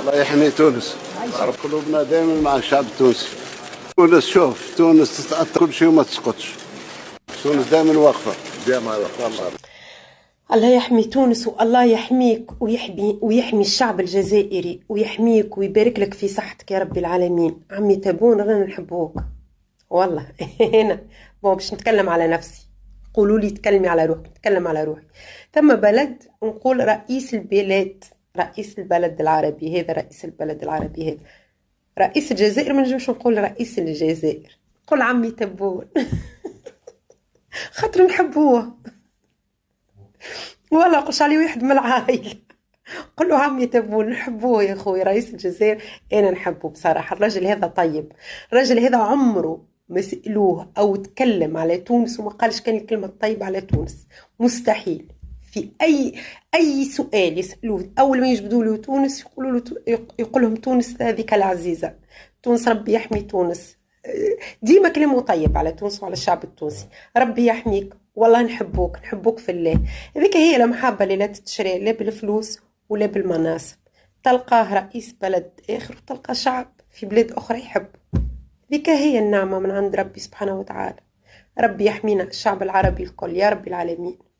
الله يحمي تونس. عرف قلوبنا دائما مع الشعب التونسي. تونس شوف، تونس تتأثر كل شيء وما تسقطش. تونس دائما واقفة دائما واقفة. الله يحمي تونس، والله يحميك ويحمي الشعب الجزائري، ويحميك ويبارك لك في صحتك يا رب العالمين. عمي تابون رانا نحبوك والله. هنا باش نتكلم على نفسي، قولوا لي تكلمي على روحك، نتكلم على روحي. ثم بلد نقول رئيس البلاد، رئيس البلد العربي هذا، رئيس البلد العربي هذا، رئيس الجزائر. ما نجمش نقول رئيس الجزائر، نقول عمي تبون. خاطر نحبوه والله. قش عليه واحد من العائلة قل له عمي تبون، نحبوه يا خويا رئيس الجزائر. انا نحبه بصراحة. الرجل هذا طيب، الرجل هذا عمره ما سألوه او تكلم على تونس وما قالش كان الكلمة الطيبة على تونس. مستحيل. في اي سؤال يسألوه اول ما يجبدوا له تونس يقولوا له، يقول لهم تونس هذيك العزيزة، تونس ربي يحمي تونس. ديما كلامه طيب على تونس وعلى الشعب التونسي. ربي يحميك والله، نحبوك نحبوك في الله. هذيك هي المحبة اللي لا تتشري لا بالفلوس ولا بالمناصب. تلقاه رئيس بلد آخر وتلقى شعب في بلاد أخرى يحب. ذيك هي النعمة من عند ربي سبحانه وتعالى. ربي يحمينا الشعب العربي الكل يا رب العالمين.